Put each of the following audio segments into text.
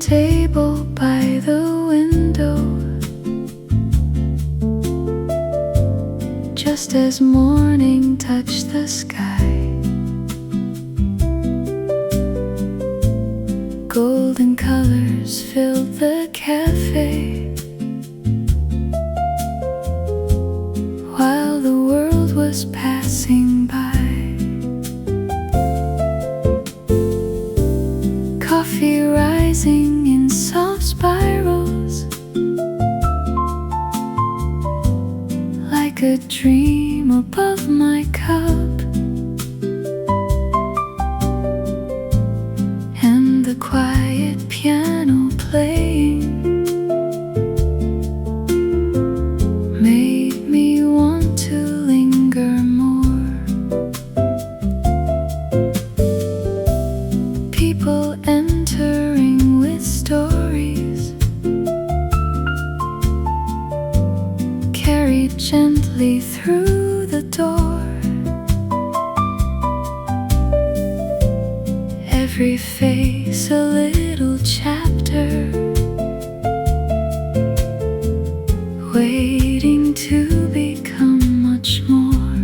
table by the window, just as morning touched the sky. Golden colors filled the cafe, while the world was passing by. Coffee rising in soft spirals, like a dream above my cup. And the quiet piano playing made me want to linger more. People entering with stories, carried gently through the door. Every face a little chapter, waiting to become much more.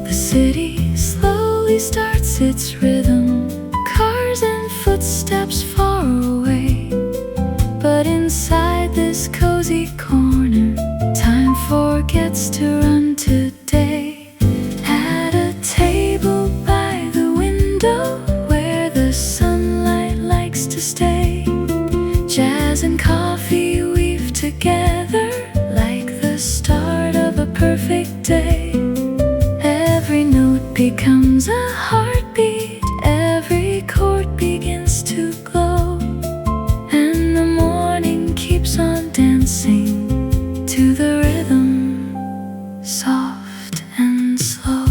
The city slowly starts its rhythm, cars and footsteps far away. But inside this cozy corner, time forgets to run today. At a table by the window, where the sunlight likes to stay, jazz and coffee weave together like the start of a perfect day. Every note becomes a heartbeat, every chord begins to glow, and the morning keeps on dancing to the rhythm, soft and slow.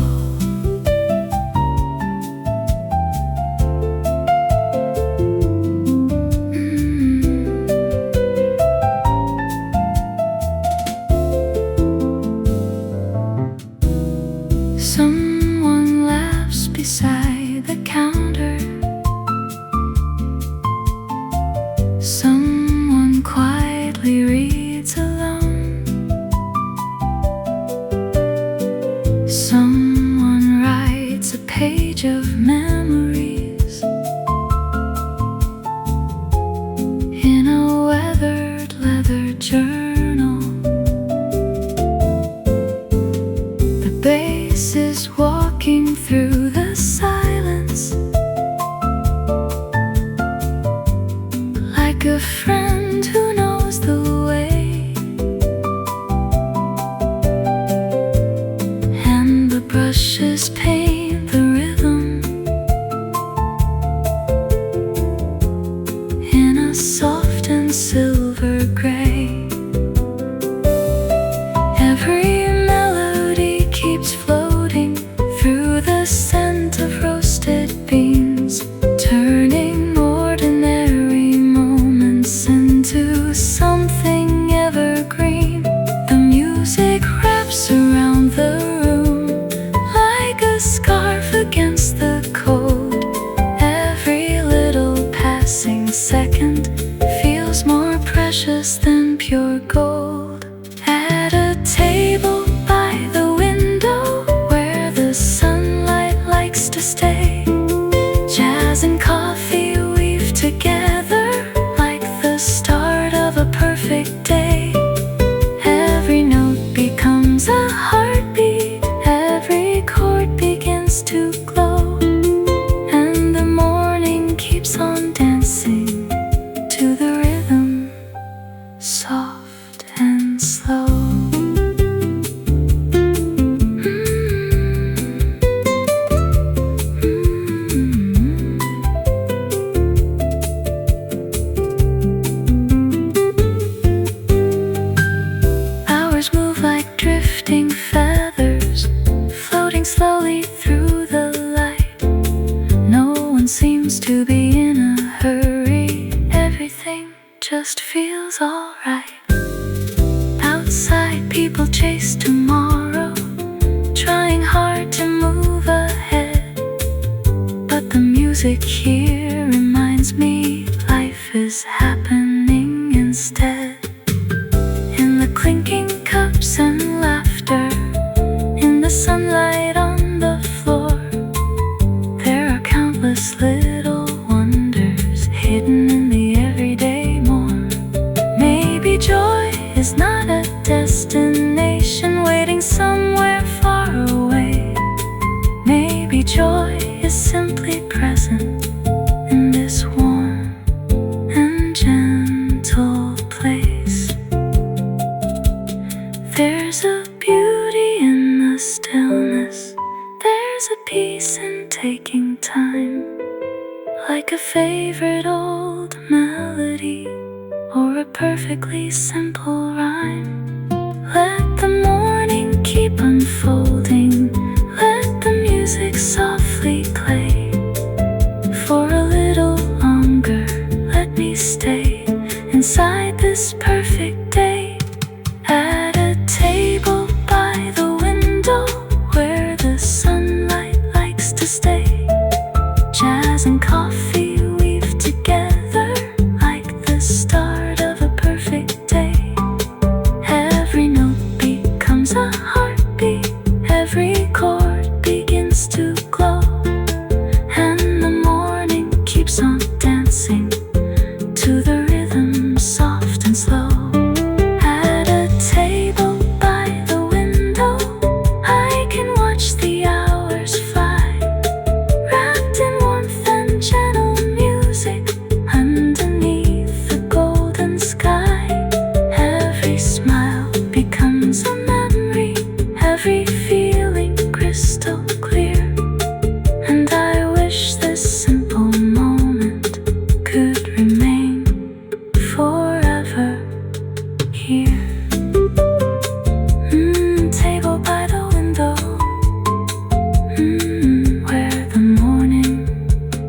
Someone laughs beside the counter, someone quietly reads alone, someone writes a page of memories in a weathered leather journal. The bass is walking through the silence, like a friend who knows the way. And the brushes paint the rhythm in a soft and silver gray. Every melody keeps floating through the scent of roasted beans, turning ordinary moments into something evergreen. The music wraps around the room like a scarf against the cold. Every little passing second feels more precious than pure gold. At a table by the window, where the sunlight likes to stay, jazz and coffee weave together like the start of a perfect day. Every note becomes a heartbeat, every chord begins to glow, and the morning keeps on dancing to the rhythm, soft and slow. Hours move like drifting feathers, floating slowly through the light. No one seems to be in a hurry, everything just feels alright. Outside, people chase tomorrow, trying hard to move ahead. But the music here reminds me is simply present in this warm and gentle place. There's a beauty in the stillness, there's a peace in taking time, like a favorite old melody or a perfectly simple rhyme. Let the morning keep unfolding, let the music softly play. For a little longer, let me stay inside this perfect day. At a table by the window where the sunlight likes to stay, jazz and coffee weave together like the start of a perfect day. Every note becomes a heartbeat, every chord begins to glow, and the morning keeps on dancing to the rhythm soft and slow. At a table by the window, I can watch the hours fly, wrapped in warmth and gentle music underneath the golden sky. Every smile becomes a memory, every feeling crystal clear, and I wish this simple moment could remain forever here. Table by the window, where the morning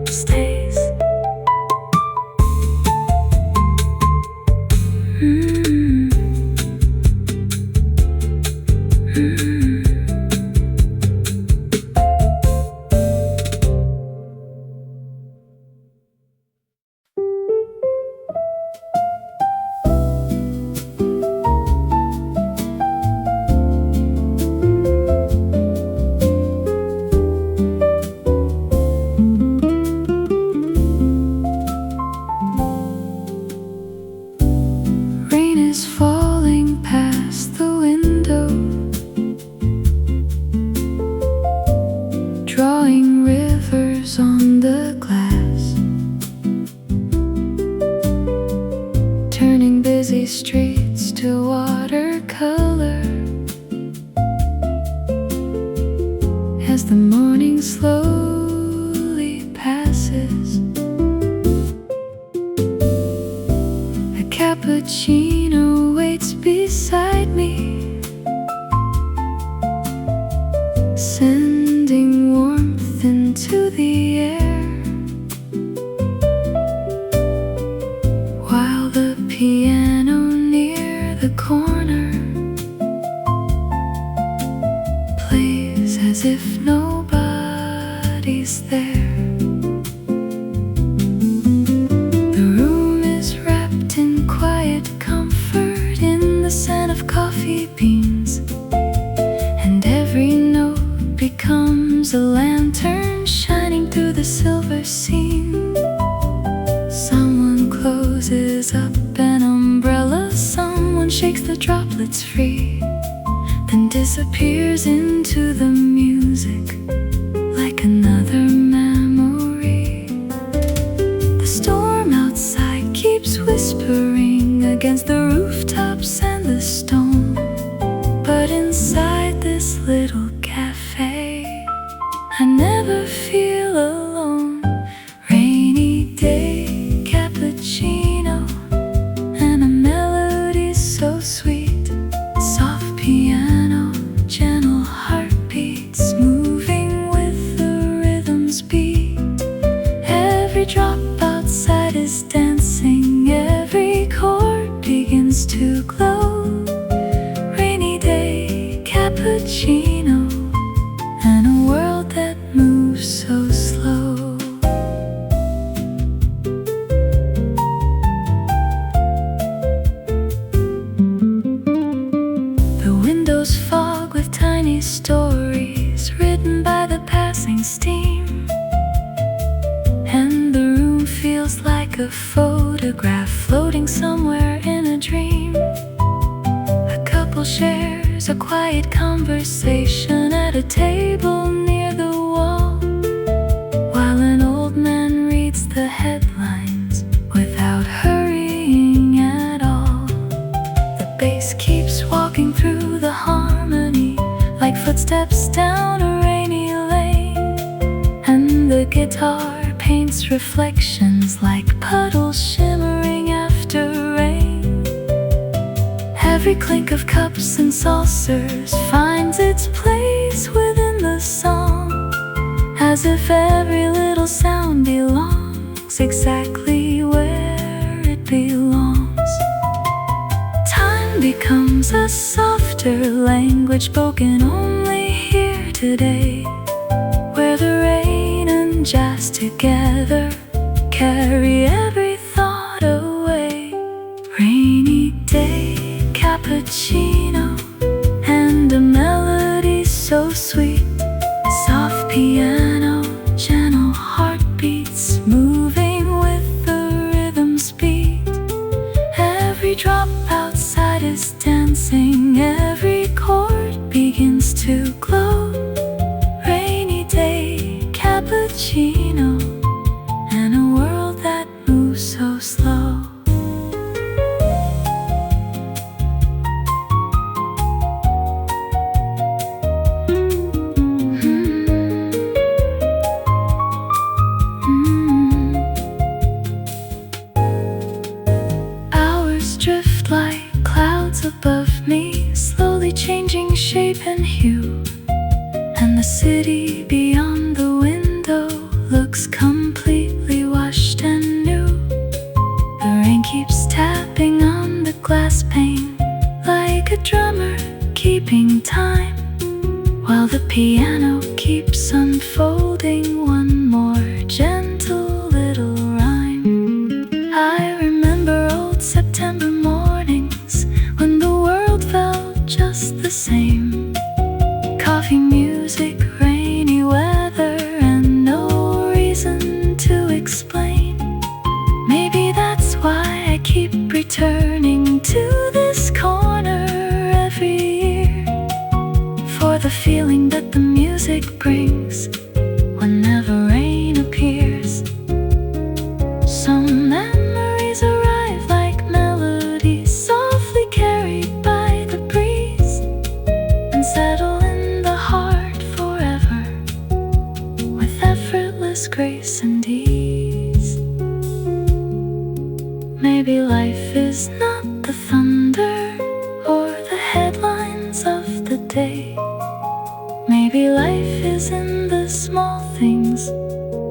stays. Rain is falling past the window, drawing rivers on the glass, turning busy streets to watercolor. As the morning slowly passes, a cappuccino waits beside me, sending warmth into the air, while the piano near the corner plays as if nobody's there. The room is wrapped in quiet comfort, in the scent of coffee beans, and every note becomes a lantern shining through the silver scene. Someone closes up an umbrella, someone shakes the droplets free, then disappears into the music like another memory. The storm outside keeps whispering against the rooftops and the stone, but inside this little cafe, I never feel alone. Rainy day, cappuccino, and a melody so sweet. Soft piano, gentle heartbeats moving with the rhythm's beat. Every drop outside is dancing, every chord begins to glow. Rainy day, cappuccino, and a world that moves so slow. The windows fog with tiny stories written by the passing steam, and the room feels like a photograph floating somewhere in a dream. A couple shares a quiet conversation at a table near the wall, steps down a rainy lane, and the guitar paints reflections like puddles shimmering after rain. Every clink of cups and saucers finds its place within the song, as if every little sound belongs exactly where it belongs. Time becomes a softer language spoken only here today, where the rain and jazz together carry every thought away. Rainy day cappuccino and a melody so sweet, soft piano, gentle heartbeats moving with the rhythm's beat. Every drop outside is dancing, every chord begins to glow. Rainy day cappuccino and a world that moves so slow. Hours drift like clouds above me, slowly changing shape and hue, and the city beyond the window looks completely washed and new. The rain keeps tapping on the glass pane like a drummer keeping time, while the piano keeps unfolding one more gentle little rhyme. I remember old September mornings when the world felt just the same. Coffee, music, rainy weather, and no reason to explain. Maybe that's why I keep returning to this corner every year, for the feeling that the music brings whenever rain appears. Some memories arrive like melodies softly carried by the breeze, and settle in the heart forever with effortless grace and ease. Maybe life is not the thunder or the headlines of the day. Maybe life is in the small things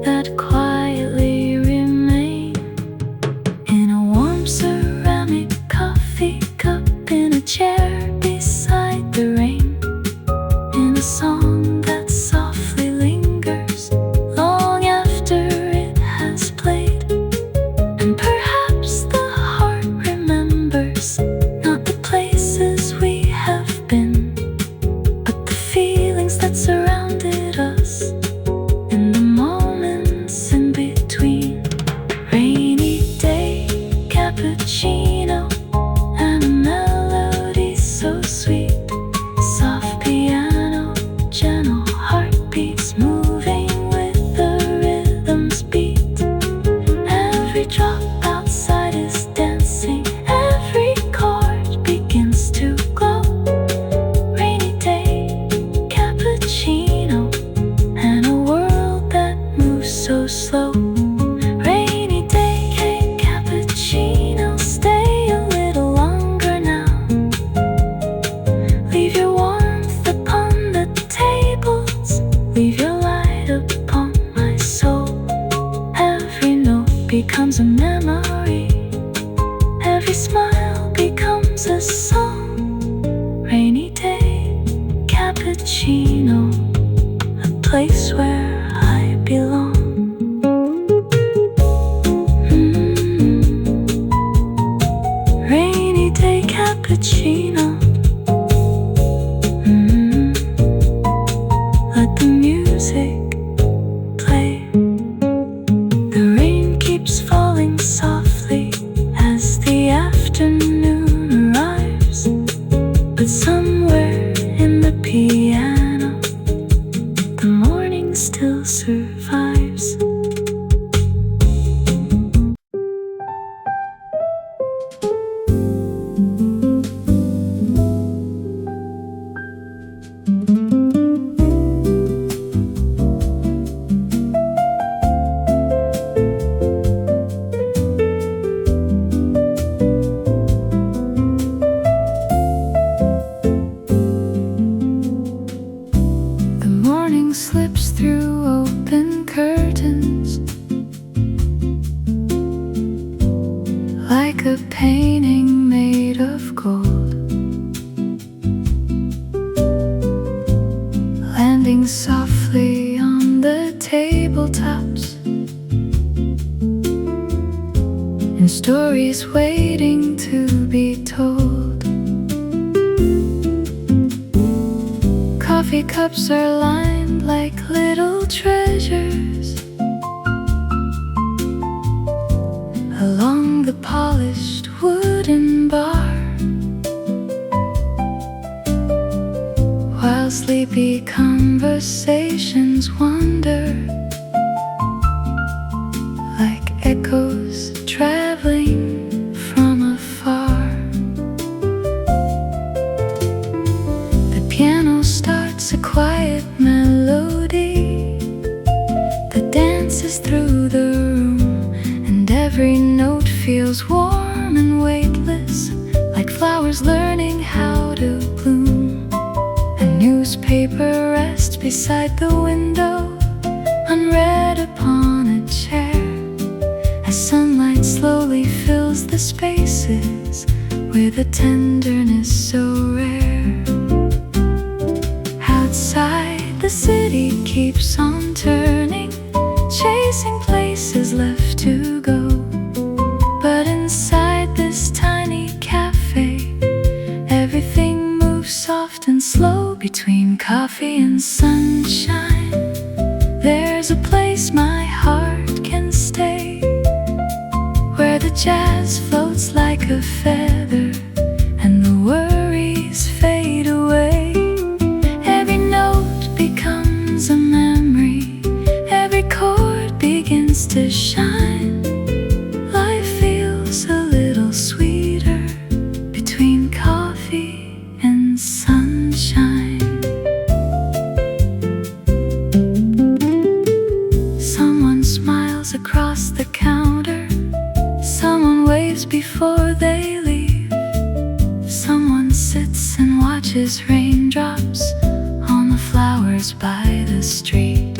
that quietly remain. In a warm ceramic coffee cup, in a chair beside the rain, in a song that softly lingers long after it has played. And perhaps the heart remembers not the places we have been, but the feelings that surrounded us in the moments in between. Rainy day cappuccino and a melody so sweet, soft piano, gentle heartbeats moving with the rhythm's beat. Every drop outside is dancing, every chord begins to glow. Rainy day cappuccino and a world that moves so slow. Rainy day cappuccino, stay a little longer now. Leave your warmth upon the tables, leave your light upon my soul. Every note becomes a memory, every smile becomes a song. Rainy day cappuccino, a place where I belong. Rainy day cappuccino. Let the music play. The rain keeps falling softly as the afternoon arrives, but somewhere in the piano, the morning still survives. tabletops and stories waiting to be told. Coffee cups are lined like little treasures along the polished wooden bar, while sleepy conversations wander like echoes traveling from afar. The piano starts a quiet melody that dances through the room, and every note feels warm and weightless, like flowers learning how to bloom. A newspaper rests beside the window, unread upon a chair, as sunlight slowly fills the spaces with a tenderness so rare. Outside, the city keeps on turning, chasing places left to go. But inside this tiny cafe, everything moves soft and slow. Between coffee and sunshine, there's a place my heart can stay, where the jazz floats like a feather and the worries fade away. Every note becomes a memory, every chord begins to shine. Life feels a little sweeter between coffee and sunshine. Someone smiles across the counter, someone waves before they leave, someone sits and watches raindrops on the flowers by the street.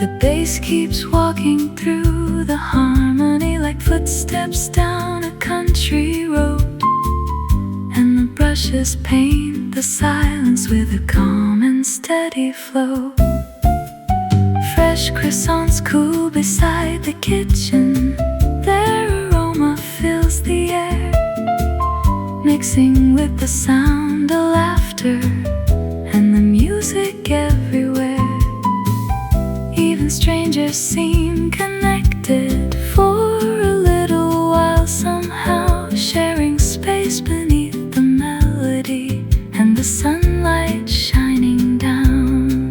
The bass keeps walking through the harmony like footsteps down a country road, and the brushes paint the silence with a calm and steady flow. Fresh croissants cool beside the kitchen, their aroma fills the air, mixing with the sound of laughter and the music everywhere. Even strangers seem connected for a little while, somehow sharing space beneath the melody and the sunlight shining down.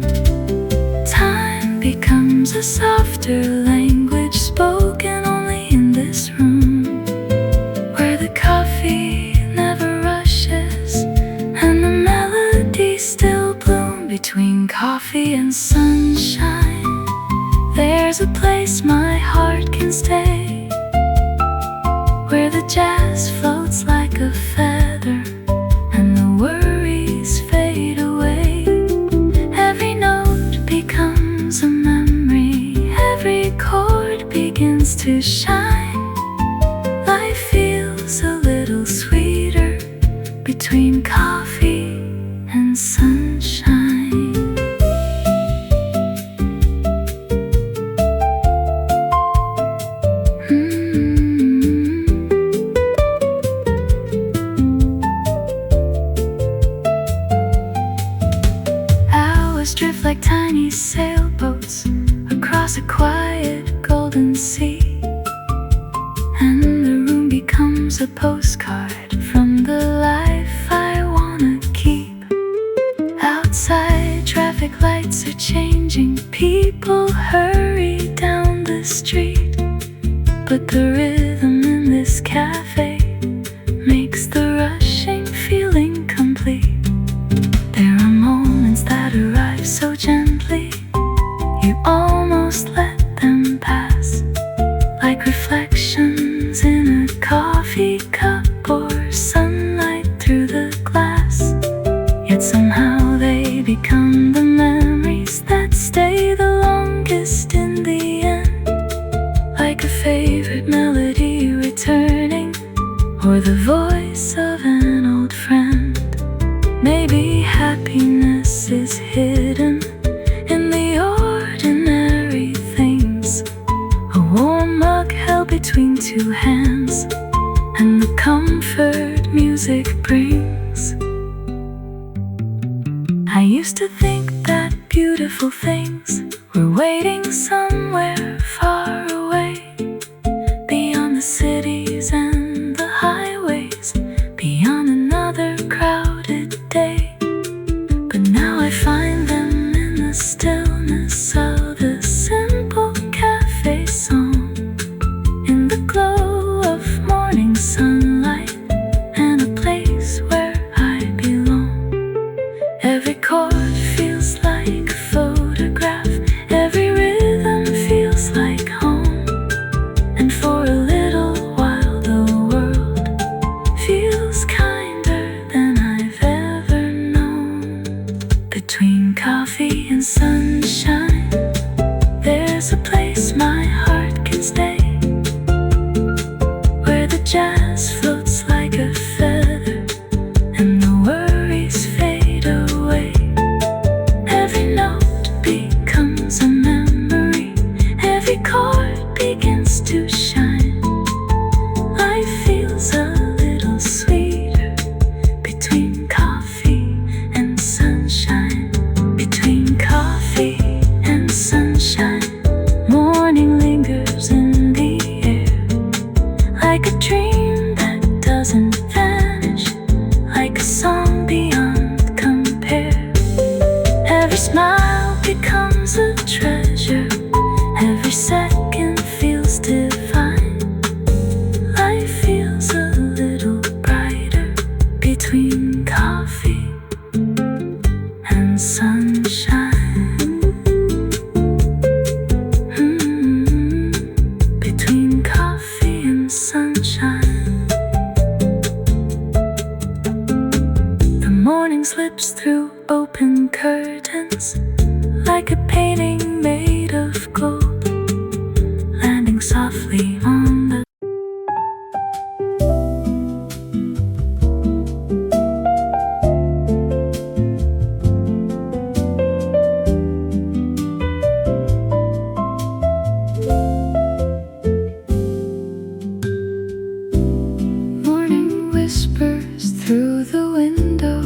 Time becomes a softer language spoken only in this room, where the coffee never rushes and the melodies still bloom. Between coffee and sunshine, there's a place my heart can stay, where the jazz floats like a feather and the worries fade away. Every note becomes a memory, every chord begins to shine. Life feels a little sweeter between coffee and sunshine. Drift like tiny sailboats across a quiet golden sea, and the room becomes a postcard from the life I wanna keep. Outside, traffic lights are changing, people hurry down the street, but the rhythm in this cafe makes the rushing feeling complete. There are moments that arrive so gently, you almost let them pass, like reflections in a coffee cup or sunlight through the glass. Yet somehow they become the memories that stay the longest in into hands, and the comfort music brings. I used to think that beautiful things were waiting somewhere far away, beyond the cities and the highways, beyond another crowded day. But now I find them in the stillness of a simple cafe song, in the glow of morning sunlight, and a place where I belong. Every chord feels like a photograph, every rhythm feels like home, and for a little while the world feels kinder than I've ever known. Between coffee and sunshine, there's a place my heart can stay, where the jazz floats like a feather and the worries fade away. Every note becomes a memory, every chord begins to shine. Life feels a little sweeter between coffee and sunshine. Between coffee and sunshine, morning lingers in the air, like a dream that doesn't vanish, like a song beyond compare. Every smile becomes a treasure, every second feels divine. Life feels a little brighter between coffee and sunshine. Between coffee and sunshine. The morning slips through open curtains, like a painting made of gold, landing softly on the morning whispers through the window,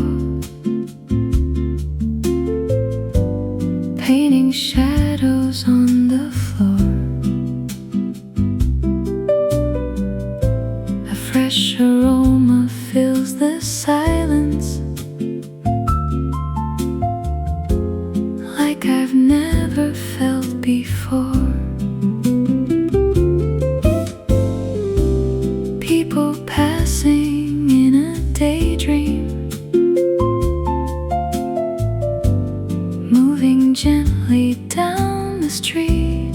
painting shadows on the floor. A fresh aroma fills the silence, like I've never felt before. People passing in a daydream, moving gently down the street,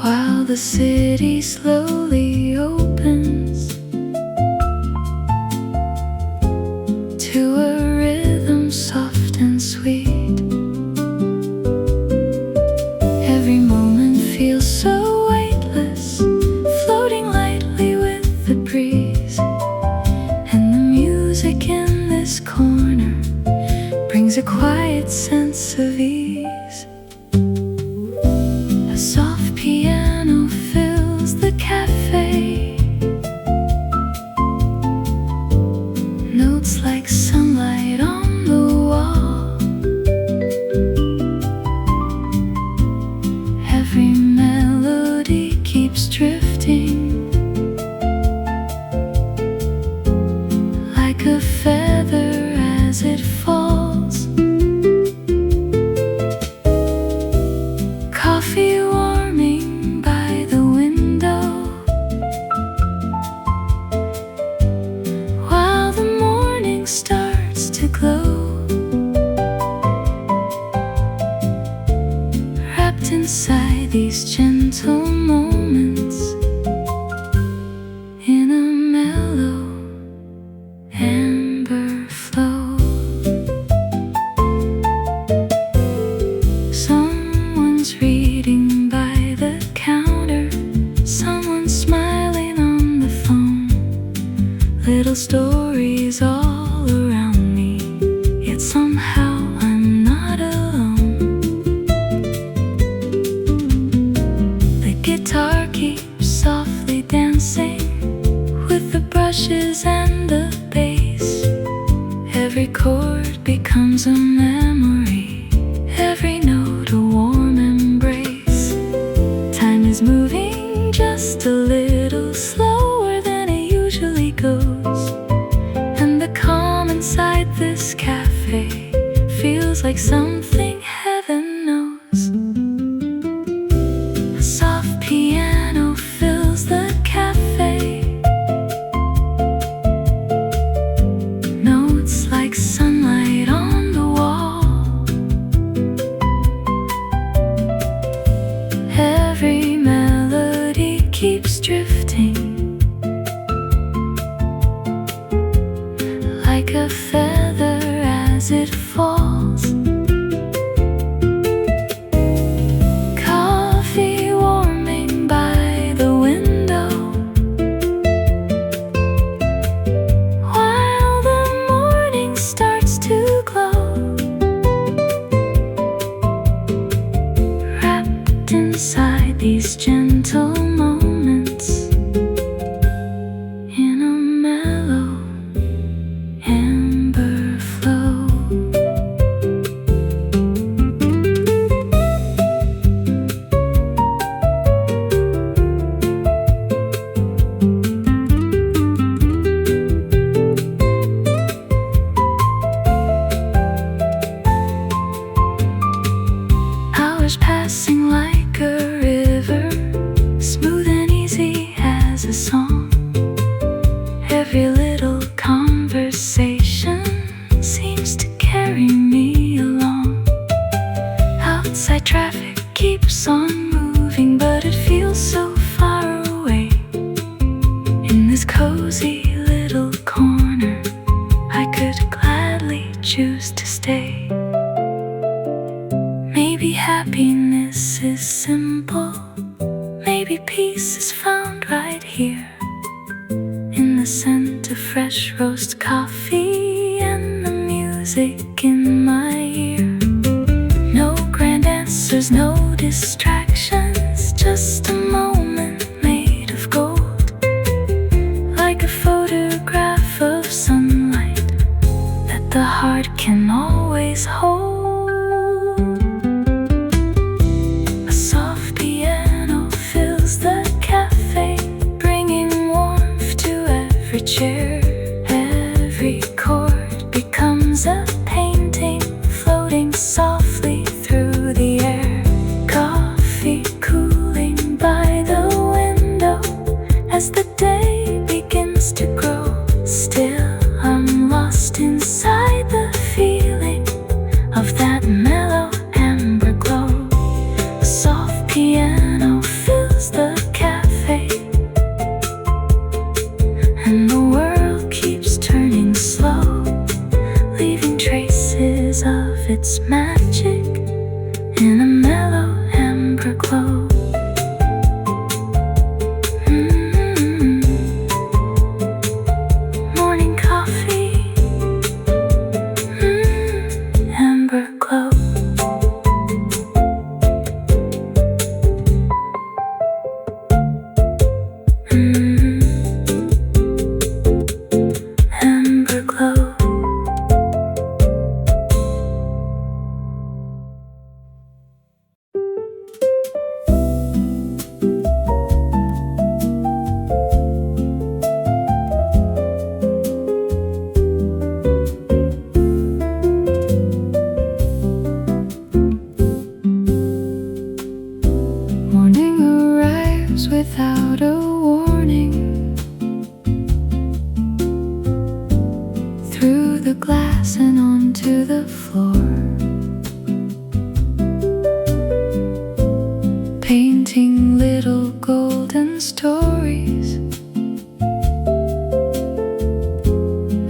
while the city slowly opens to a rhythm soft and sweet. Every moment feels so weightless, floating lightly with the breeze, and the music in this corner brings a quiet sense of ease. A soft piano fills the cafe, notes like sunlight on the wall. Every melody keeps drifting, like a feather as it falls. Coffee warming by the window, while the morning starts to glow, wrapped inside these gentle moments, in a mellow amber flow. Someone's reading by the counter, someone's smiling on the phone. Little stories all around me, yet somehow I'm not alone. inside these gentle moments in a mellow amber flow. Hours passing like a river, smooth and easy as a song. Every little conversation seems to carry me along. Outside traffic keeps on moving, but it feels so far away. In this cozy little corner, I could gladly choose to stay. Maybe happiness is simple, maybe peace is found right here, in the scent of fresh roast coffee and the music in my ear. No grand answers, no distractions, just a moment made of gold, like a photograph of sunlight that the heart can always hold. Every chair, every chord becomes a painting floating softly through the air. Coffee cooling by the window as the day begins to grow. Still, I'm lost inside the feeling of that mellow amber glow. A soft piano fills the cafe, and the world keeps turning slow, leaving traces of its magic in a mellow amber glow. Morning coffee, amber glow. Amber glow. Morning arrives without a warning, through the glass and onto the floor, painting little golden stories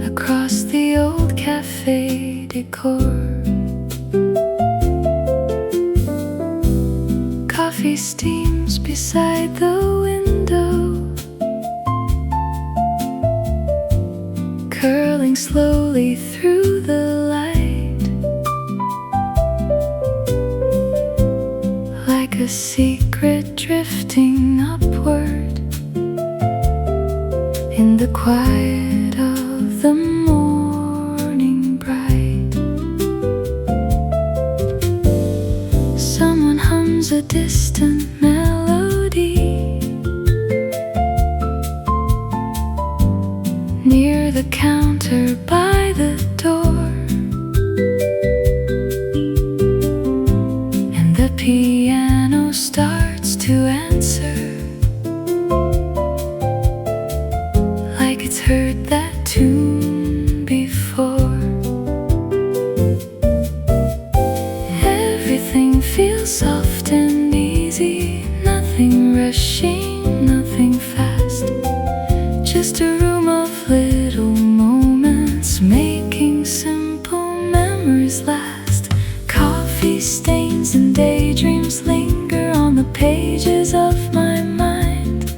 across the old cafe decor. Coffee steams beside the window, curling slowly through the light, like a secret drifting upward in the quiet of the morning bright. Someone hums a distant melody near the counter by the door, and the piano starts to answer, like it's heard that tune before. Everything feels soft and easy, nothing rushing, nothing fast, just a room of little moments making simple memories last. Coffee stains and daydreams linger on the pages of my mind.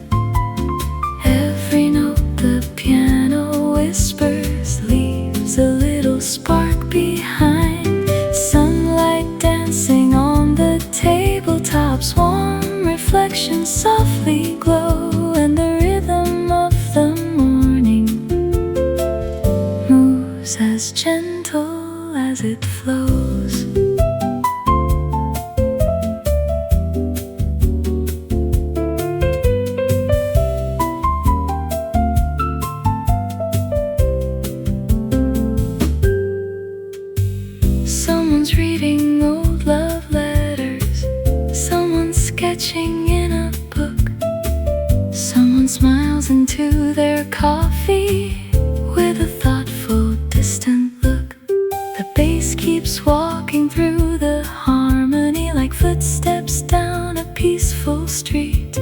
Every note the piano whispers leaves a little spark behind. Sunlight dancing on the tabletops, warm softly glow, and the rhythm of the morning moves as gentle as it flows. Someone's reading old love letters, someone's sketching in a book, someone smiles into their coffee with a thoughtful, distant look. The bass keeps walking through the harmony like footsteps down a peaceful street,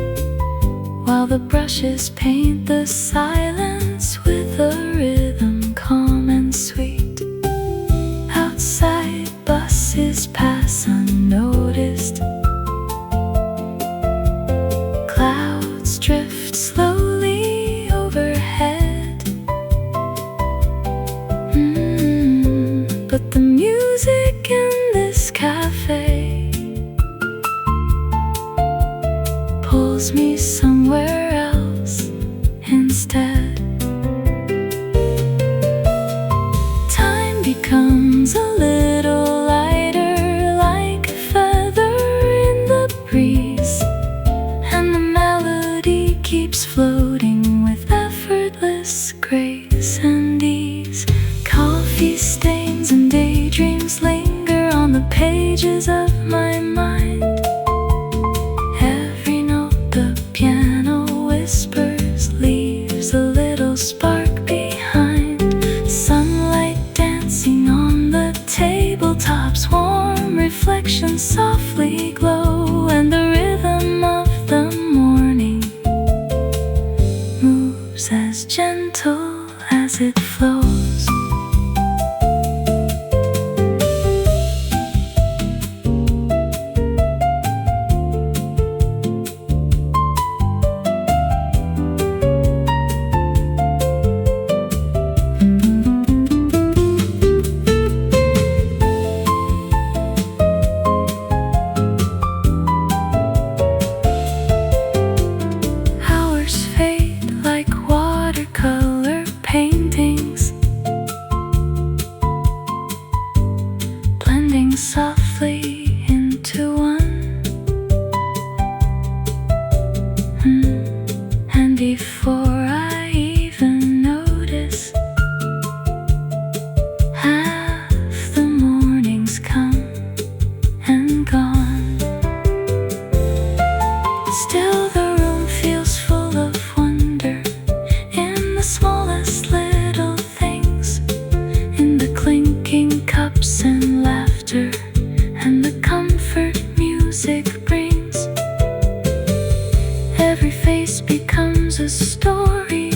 while the brushes paint the silence with a rhythm calm and sweet. Outside, buses pass unnoticed, clouds drift slowly overhead. But the music in this cafe pulls me somewhere else instead. Time becomes a little lighter, like a feather in the breeze, and the melody keeps floating with effortless grace and ease. Coffee stains and daydreams linger on the pages of my mind. Every note the piano whispers leaves a little spark behind. Sunlight dancing on the tabletops, warm reflections softly glow, and the rhythm of the morning moves as gentle as it flows. Hours fade like watercolor paintings, blending softly into one. And before I even notice, half the morning's come and gone. Still the room feels full of wonder, in the smallest little things, in the clinking cups and laughter, and the comfort music brings. Every face becomes a story,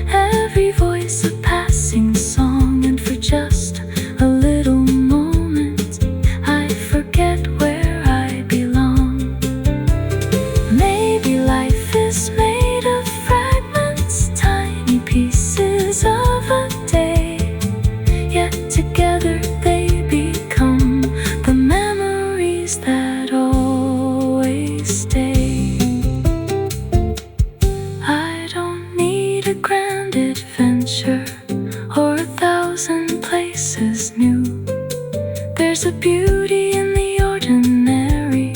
every voice a passing song, and for just a little moment I forget where I belong. Maybe life is made of fragments, tiny pieces of a day, yet together they become the memories that always stay. I don't need a grand adventure or 1,000 places new. There's a beauty in the ordinary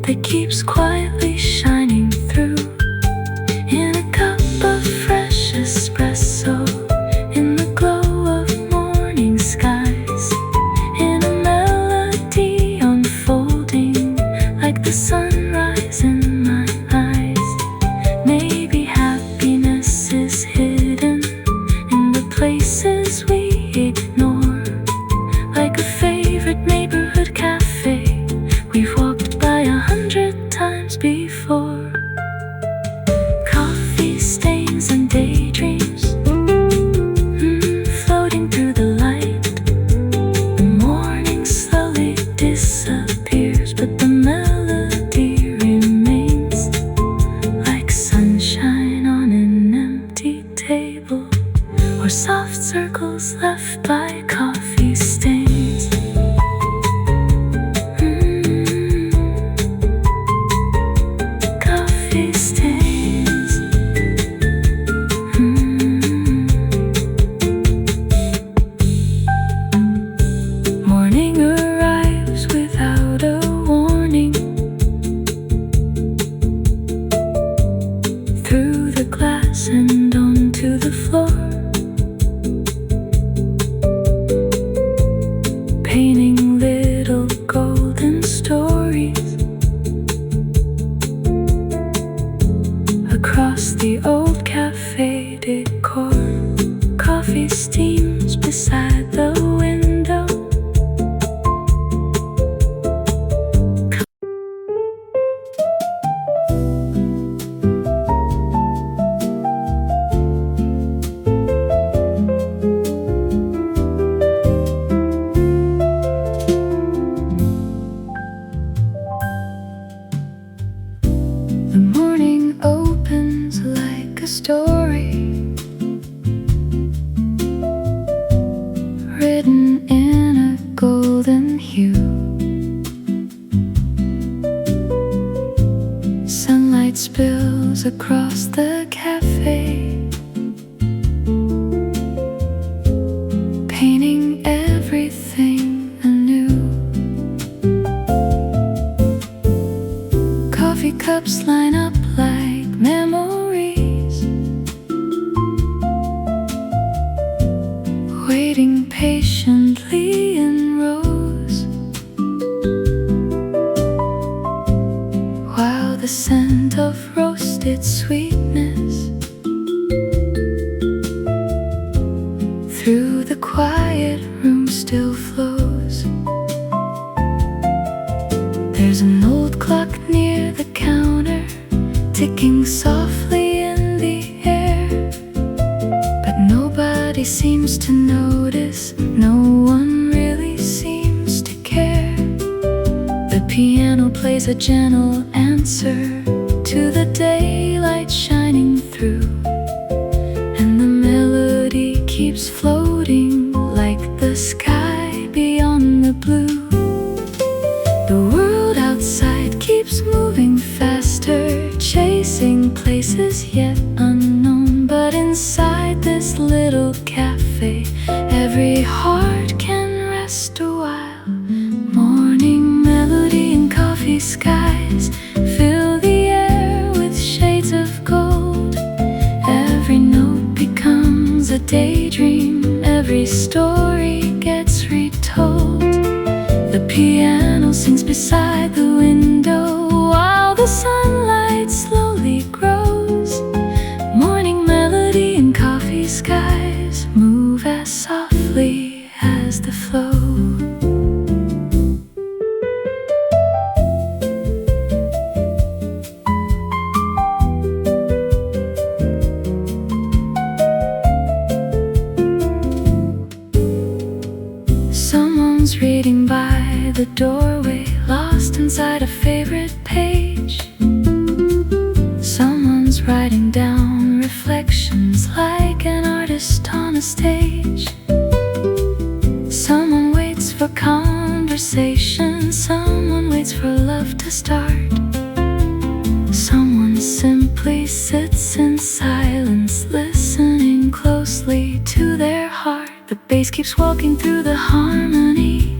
that keeps quietly shining through. In a cup of fresh espresso, in the glow of morning skies, in a melody unfolding like the sunrise in my eyes. Maybe happiness is hidden in the places we ignore, like a favorite neighborhood cafe we've walked by 100 times before. Coffee stains and daydreams, floating through the light. The morning slowly disappears, but the melody story written in a golden hue. Sunlight spills across the cafe, painting everything anew. Coffee cups line up like memories, waiting patiently in rows, while the scent of roasted sweetness through the quiet room still flows. There's an old clock near the counter, ticking softly in the air, but nobody seems to notice, no one really seems to care. The piano plays a gentle answer to the daylight shining through, and the melody keeps floating like the sky beyond the blue. The world outside keeps moving faster, chasing places yet unknown, but inside this little cafe, every heart can rest a while. Morning melody and coffee skies fill the air with shades of gold. Every note becomes a daydream, every story gets retold. The piano sings beside the window while the sunlight slowly grows. Morning melody and coffee skies move as softly as the flow. Someone's reading by the doorway, lost inside a favorite page. Someone's writing down reflections like an artist on a stage. Someone waits for conversation, someone waits for love to start. Someone simply sits in silence, listening closely to their heart. The bass keeps walking through the harmony,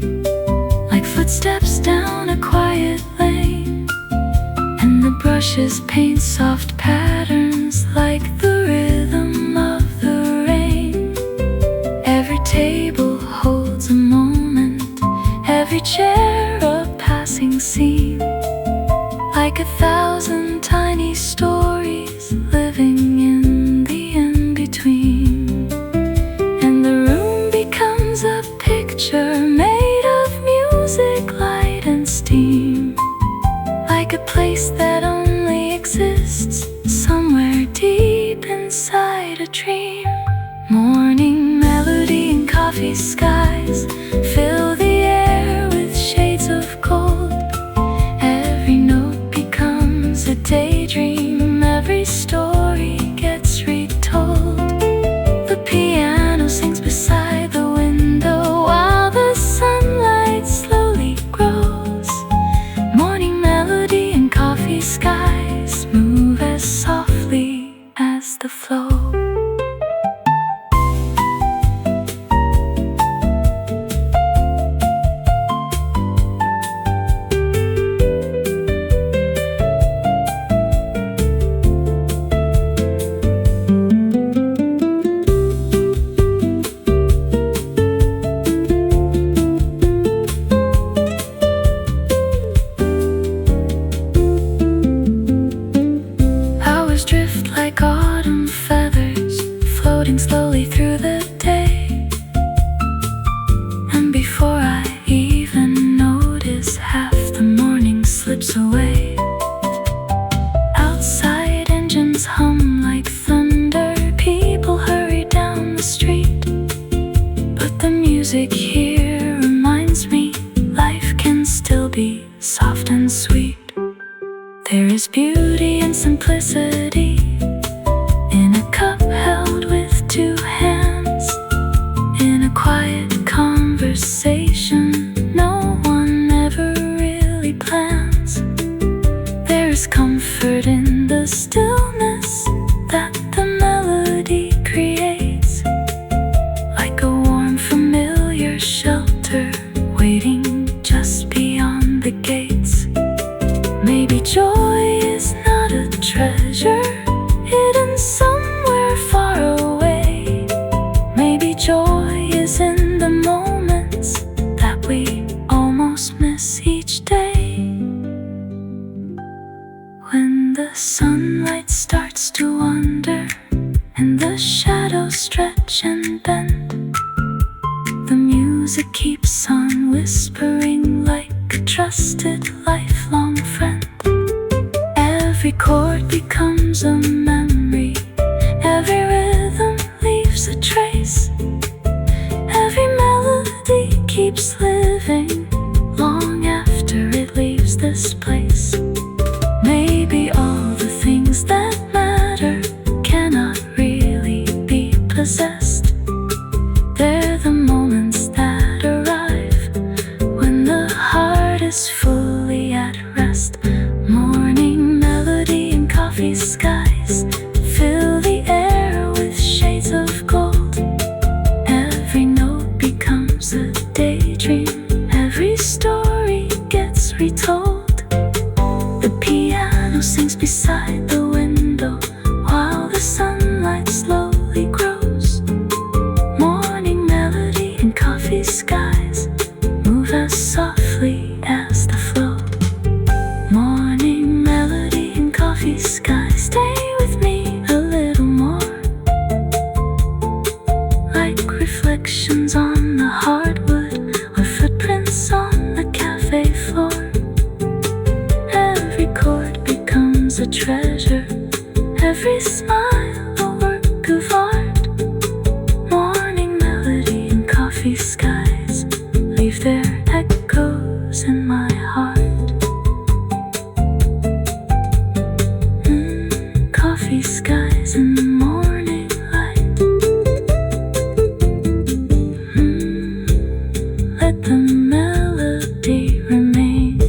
like footsteps down a quiet lane, and the brushes paint soft patterns like the rhythm of the rain. Every table holds a moment, every chair a passing scene, like 1,000 tiny stories living in the in-between. And the room becomes a picture made of music, light and steam, like a place that only exists somewhere deep inside a dream. Morning melody and coffee skies fill the air with shades of gold. Every note becomes a daydream, every story gets retold. The piano sings beside the window while the sunlight slowly grows. Morning melody and coffee skies move as softly as the flow. Drift like autumn feathers, floating slowly through the day, and before I even notice, half the morning slips away. Outside engines hum like thunder, people hurry down the street, but the music here reminds me life can still be soft and sweet. There is beauty and simplicity in There's comfort in the stillness that the melody creates, like a warm, familiar shelter waiting just beyond the gates. Maybe joy is not a treasure hidden somewhere far away. Maybe joy is in the moments that we almost miss each day. When the sunlight starts to wander and the shadows stretch and bend, the music keeps on whispering like a trusted lifelong friend. Every chord becomes a memory, every rhythm leaves a trace, every melody keeps living long after it leaves this place. Maybe all the things that matter cannot really be possessed. They're the moments that arrive when the heart is fully at rest. Morning melody and coffee skies fill the air with shades of gold. Every note becomes a daydream, every story gets retold. The piano sings beside the window while the sunlight slowly grows. Morning melody and coffee skies move as softly as the flow. Morning melody and coffee skies, stay with me a little more, like reflections on the hardwood or footprints on the cafe floor. Every chord becomes a treasure, every smile a work of art. Morning melody and coffee skies leave their echoes in my heart. Coffee skies in the morning light. Let the melody remain.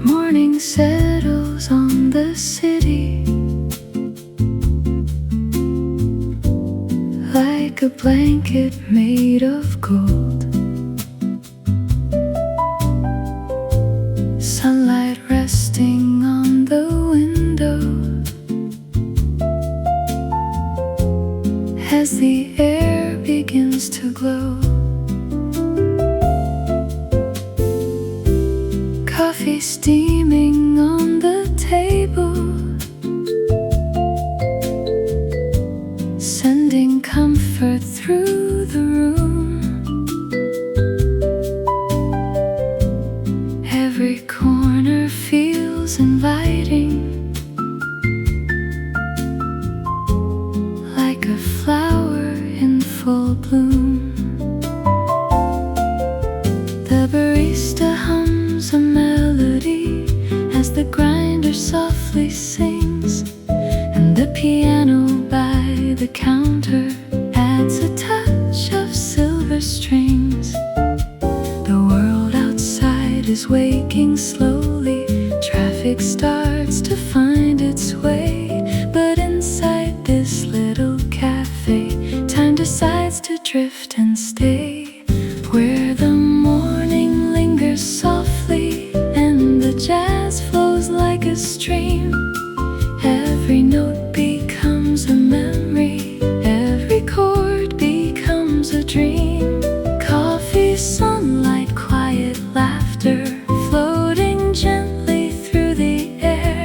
Morning settles on the city like a blanket made of gold. Sunlight resting on the window as the air begins to glow. Coffee steaming on the table, sending comfort through the room. Every corner feels inviting, like a flower in full bloom. The barista hums a melody as the grinder softly sings, and the piano by the counter adds a touch of silver strings. The world outside is waking slowly, traffic starts to find its way, but inside this little cafe, time decides to drift and stay, where the morning lingers softly and the jazz flows like a stream. Every note becomes a memory, every chord becomes a dream. Coffee, sunlight, quiet laughter floating gently through the air.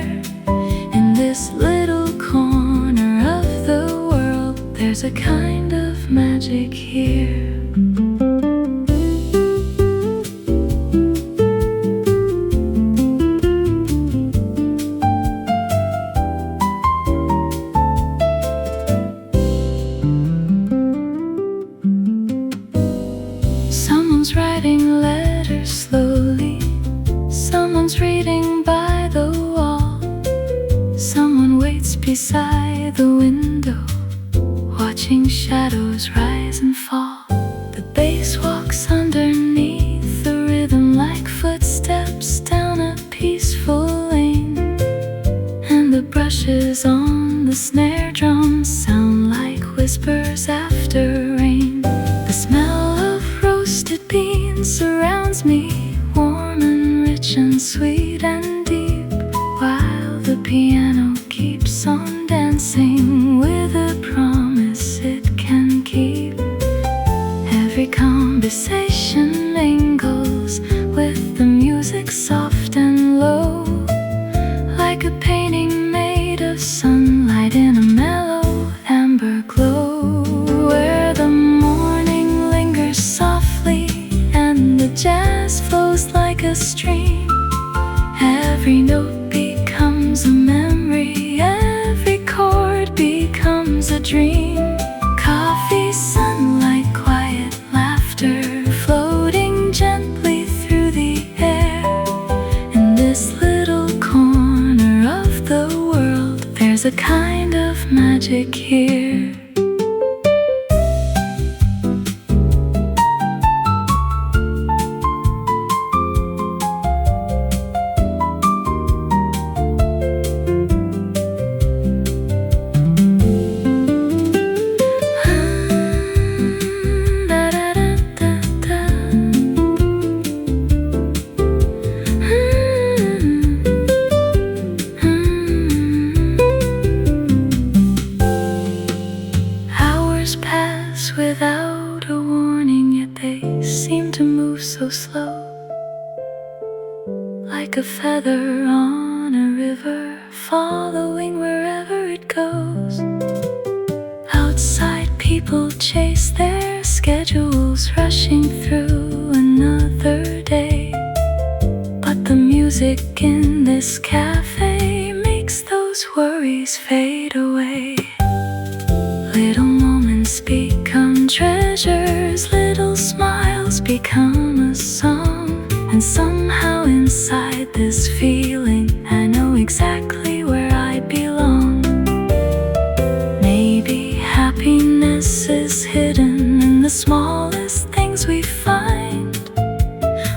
beside the window, watching shadows rise and fall. The bass walks underneath the rhythm like footsteps down a peaceful lane, and the brushes on the snare drum sound like whispers after rain. The smell of roasted beans surrounds me, warm and rich and sweet and deep, while the piano keeps on dancing with a promise it can keep. Every conversation mingles with the music soft and low, like a painting made of sunlight in a mellow amber glow, where the morning lingers softly and the jazz flows like a stream. Every note becomes a memory, every chord becomes a dream. Coffee, sunlight, quiet laughter, floating gently through the air. In this little corner of the world, there's a kind of magic here. Without a warning, yet they seem to move so slow, like a feather on a river, following wherever it goes. Outside, people chase their schedules, rushing through another day, but the music in this cafe makes those worries fade away. Little moments become treasures, little smiles become a song, and somehow inside this feeling I know exactly where I belong. Maybe happiness is hidden in the smallest things we find,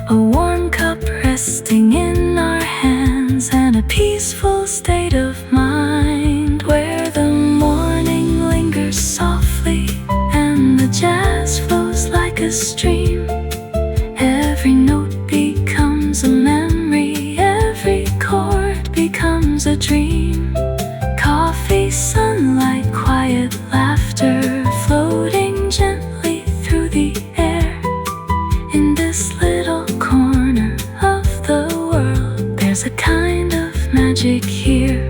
a warm cup resting in our hands and a peaceful state of mind, where the morning lingers softly and the jazz flows like a stream. Every note becomes a memory, every chord becomes a dream. Coffee, sunlight, quiet laughter, floating gently through the air. In this little corner of the world, there's a kind of magic here.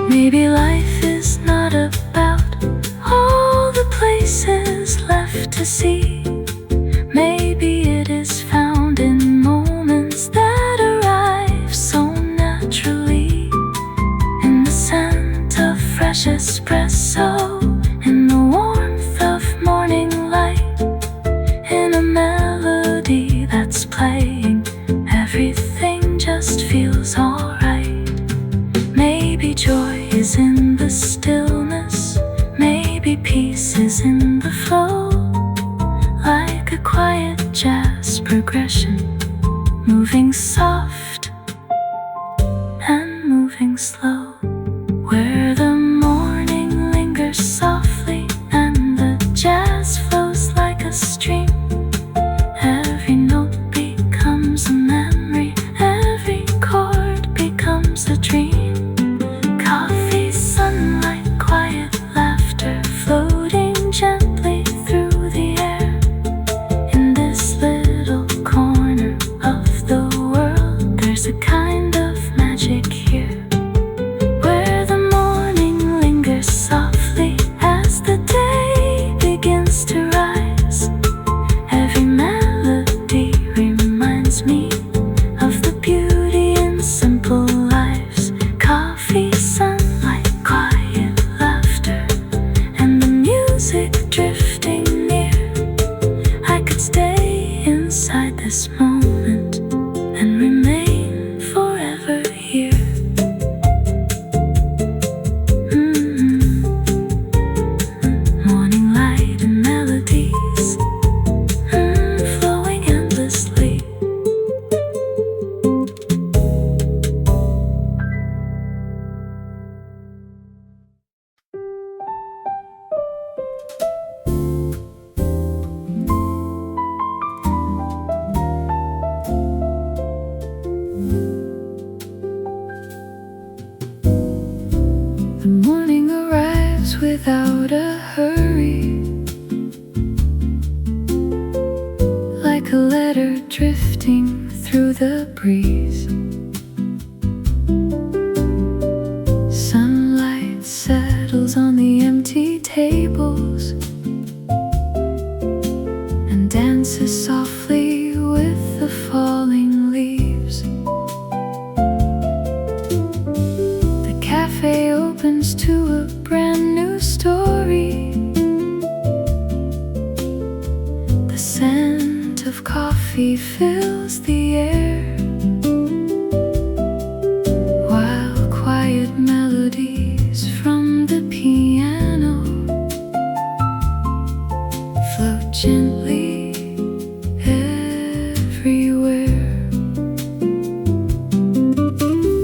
Maybe life is not about all the places left to see. Maybe it is found in moments that arrive so naturally, in the scent of fresh espresso, in the warmth of morning light, in a melody that's playing. Everything just feels alright. Maybe joy is in the stillness, maybe peace is in the flow, like a quiet jazz progression, moving soft and moving slow, where the morning lingers softly and the jazz flows like a stream. Every note becomes a memory, every chord becomes a dream. Coffee, sunlight, quiet laughter, floating gently through the air. In this little corner of the world, there's a kind of magic here, through the breeze. Sunlight settles on the empty tables and dances softly with the falling leaves. The cafe opens to a brand new story. The scent of coffee fills the air, while quiet melodies from the piano float gently everywhere.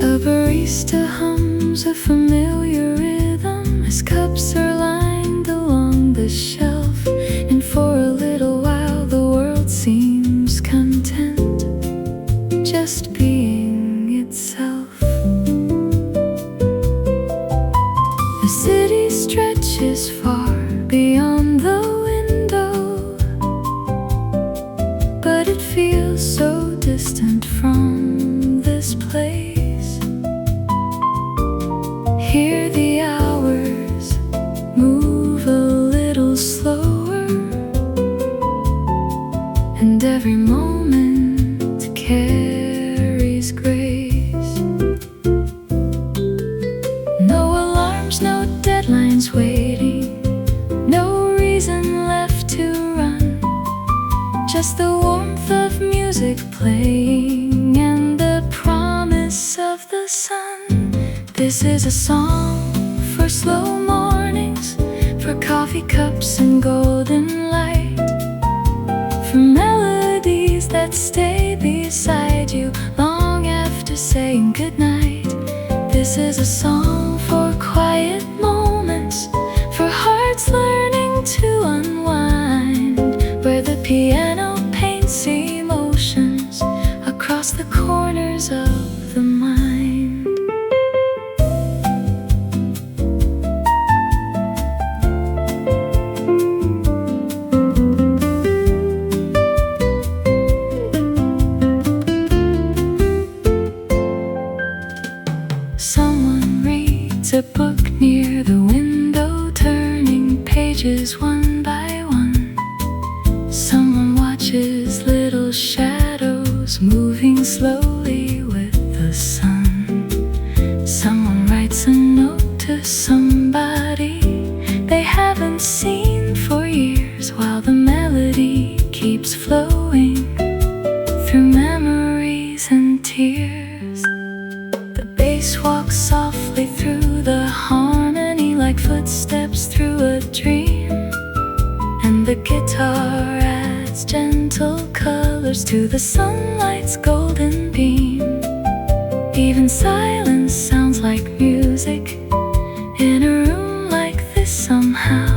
A barista hums a familiar rhythm as cups are lined along the shelf, and for a little while the world seems content, just being itself. The city stretches far beyond the window, but it feels so distant from this place. Here the hours move a little slower, and every moment carries grace. No alarms, no deadlines waiting, no reason left to run, just the warmth of music playing and the promise of the sun. This is a song for slow mornings, for coffee cups and golden light, for melodies that stay beside you long after saying goodnight. This is a song for quiet moments, for hearts learning to unwind, where the piano paints emotions across the corners of the mind. Someone reads a book near the window, turning pages one by one. Someone watches little shadows moving slowly with the sun. Someone writes a note to somebody they haven't seen for years, while the melody keeps flowing through memories and tears. The bass walks softly through the harmony like footsteps through a dream, and the guitar adds gentle colors to the sunlight's golden beam. Even silence sounds like music in a room like this somehow,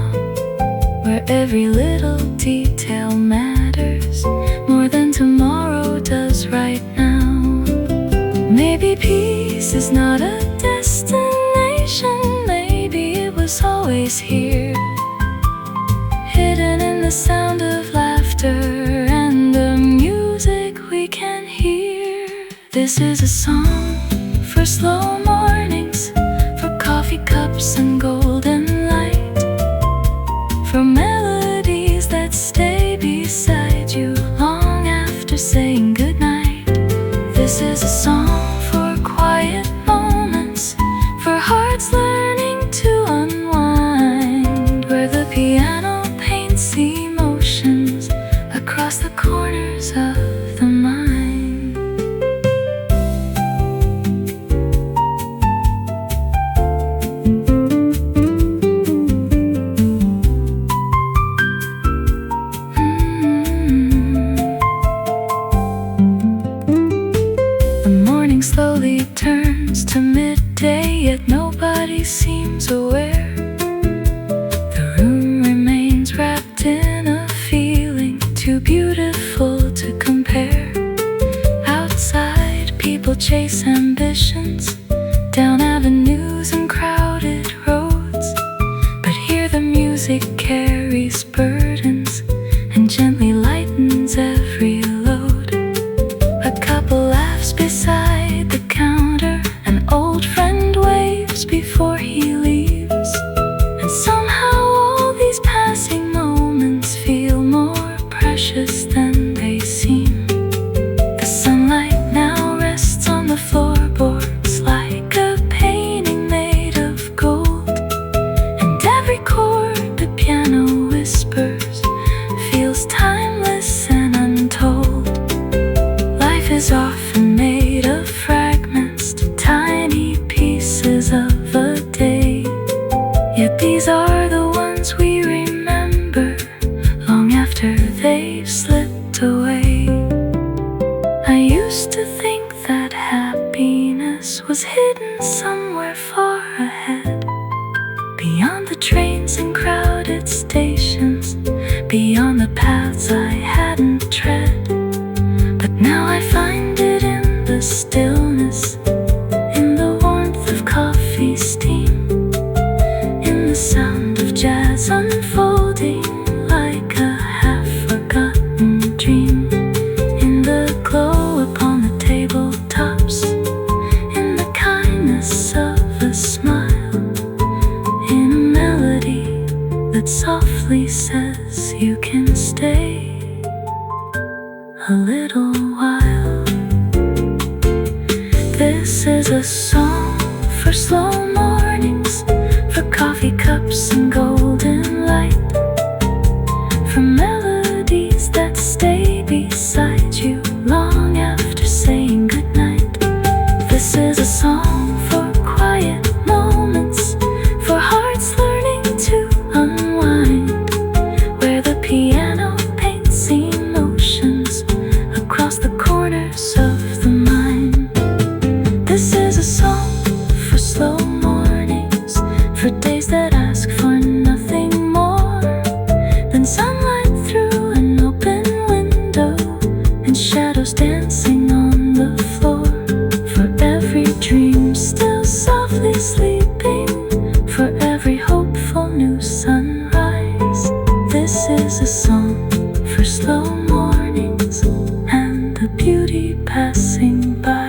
where every little detail matters more than tomorrow does right now. Maybe peace is not a destination, maybe it was always here, hidden in the sound of laughter and the music we can hear. This is a song for slow mornings, for coffee cups and golden light, for melodies that stay beside you long after saying goodnight. This is a song for quiet moments, for hearts learning to unwind, where the piano paints emotions across the corners of the mind. Slowly turns to midday, yet nobody seems aware. The room remains wrapped in a feeling too beautiful to compare. Outside, people chase ambitions down avenues and crowded roads, but here the music carries burdens and gently lightens every load. A cup table laughs beside the counter. An old friend waves before he leaves. And somehow all these passing moments feel more precious than they seem. The sunlight now rests on the floorboards like a painting made of gold. And every chord the piano whispers feels timeless and untold. Life is often made of fragments, tiny pieces of a day. Yet these are the ones we remember long after they've slipped away. I used to think that happiness was hidden somewhere far ahead, beyond the trains and crowded stations, beyond the paths I hadn't tread. But now I find it in the stillness, in the warmth of coffee steam, in the sound of jazz unfolding like a half-forgotten dream, in the glow upon the tabletops, in the kindness of a smile, in a melody that softly says you can stay a little while. This is a song for slow mornings, for coffee cups and golden light, for melodies that stay beside you long after saying goodnight. This is a song for quiet moments, for hearts learning to unwind, where the piano paints emotions across the corners of the mind. This is a song for slow mornings, for days that ask for nothing more than sunlight through an open window and shadows dancing on the floor, for every dream still softly sleeping, for every hopeful new sunrise. This is a song for slow mornings and the beauty passing by.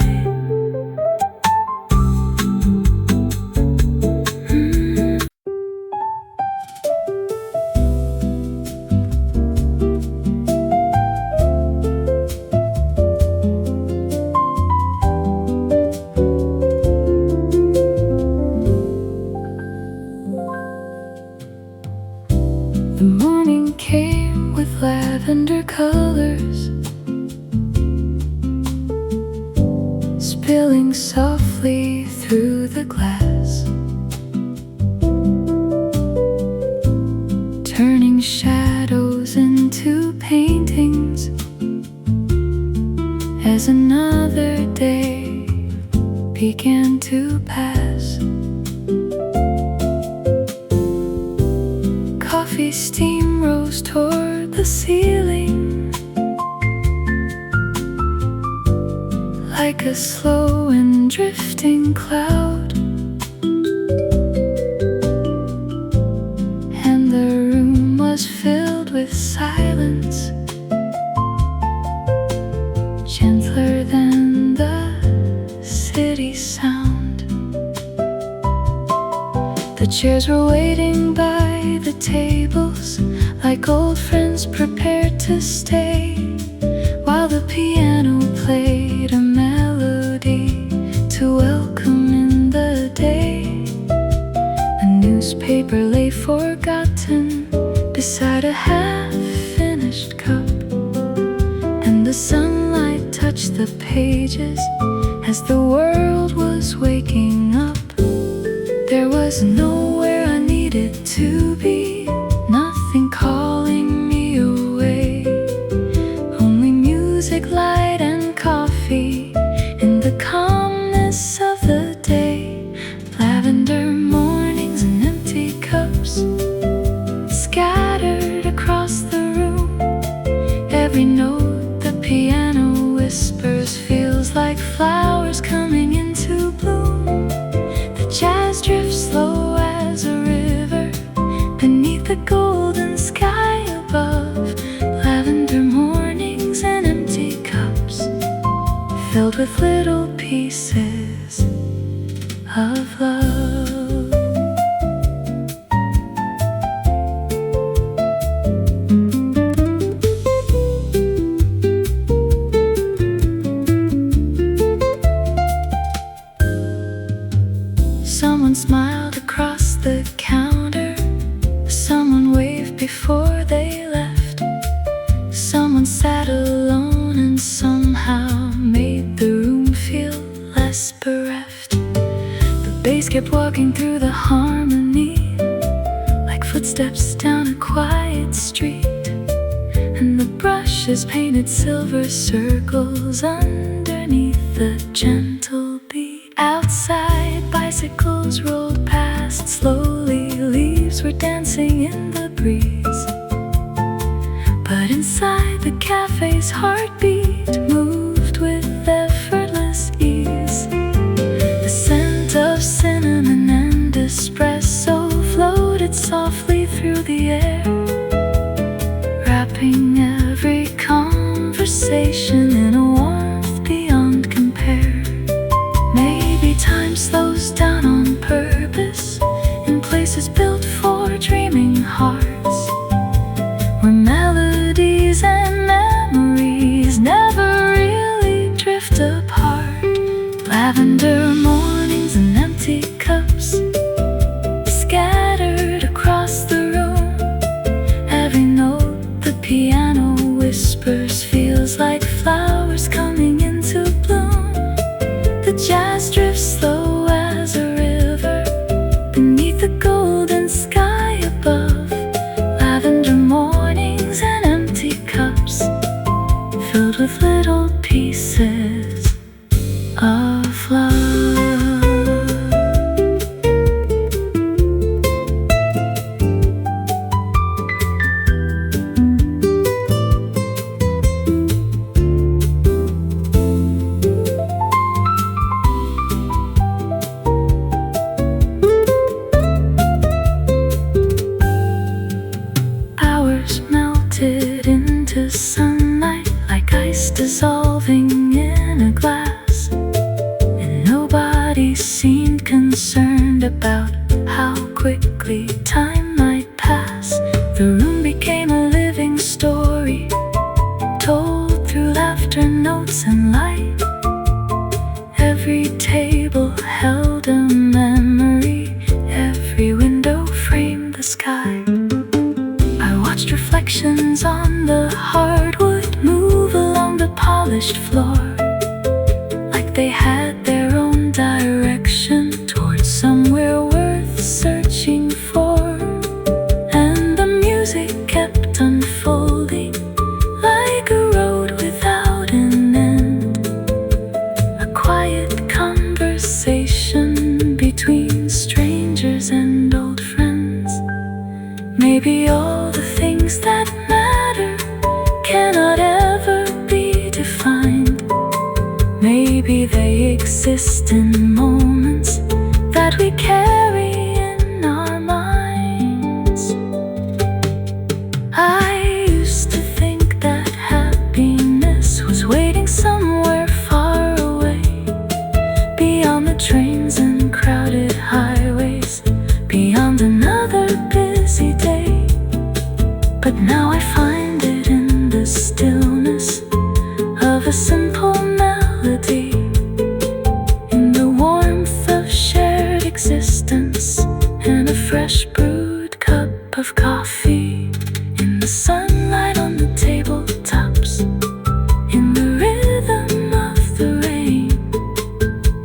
The morning came with lavender colors, spilling softly through the glass, turning shadows into paintings as another day began to pass. Coffee steam rose toward the ceiling like a slow and drifting cloud, and the room was filled with silence, gentler than the city sound. The chairs were waiting by the tables like old friends prepared to stay, while the piano played a melody to welcome in the day. A newspaper lay forgotten beside a half-finished cup, and the sunlight touched the pages as the world was waking up. There was nowhere I needed to be, nothing calling me away, only music, light, and coffee in the calmness of the day. Lavender mornings and empty cups scattered across the room. Every note the piano whispers feels like flowers coming into bloom. The jazz drifts slow as a river beneath filled with little pieces of love. Someone smiled across the counter. Someone waved before they left. Someone sat alone and somehow made the room feel less bereft. The bass kept walking through the harmony, like footsteps down a quiet street. And the brushes painted silver circles underneath the gentle beat. Outside, bicycles rolled past slowly. Leaves were dancing in the breeze. But inside the cafe's heartbeat moved with effortless ease. The scent of cinnamon and espresso floated softly through the air, wrapping every conversation in a warmth beyond compare. Maybe time slows down on purpose in places built for dreaming hearts, where melodies and memories never really drift apart. Lavender mornings and empty cups scattered across the room. Every note the piano whispers feels like flowers coming into bloom. The jazz drifts slow as a river beneath the golden sky above. Lavender mornings and empty cups filled with little pieces of love. Hours melted into sunlight like ice dissolving in a glass, and nobody seemed concerned about how quickly time might pass. The room became a living story, told through laughter, notes, and light. Every table held a memory, every window framed the sky. I watched reflections on the hardwood move along the polished floor, like they had their own direction towards somewhere worth searching for. And the music kept unfolding like a road without an end, a quiet conversation between strangers and old friends. Maybe all the things that matter cannot ever be defined. Maybe they exist in moments that we carry in our minds. I used to think that happiness was waiting somewhere far away, beyond the trains and crowded highways, beyond another busy day. But now I find it in the stillness of a simple melody, in the warmth of shared existence, and a fresh brewed cup of coffee, in the sunlight on the tabletops, in the rhythm of the rain,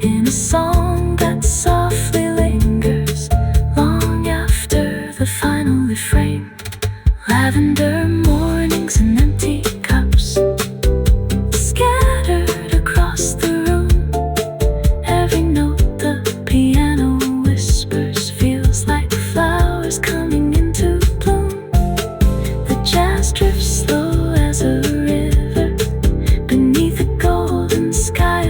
in a song that softly lingers long after the final refrain. Lavender mornings and empty cups scattered across the room. Every note the piano whispers feels like flowers coming into bloom. The jazz drifts slow as a river beneath the golden sky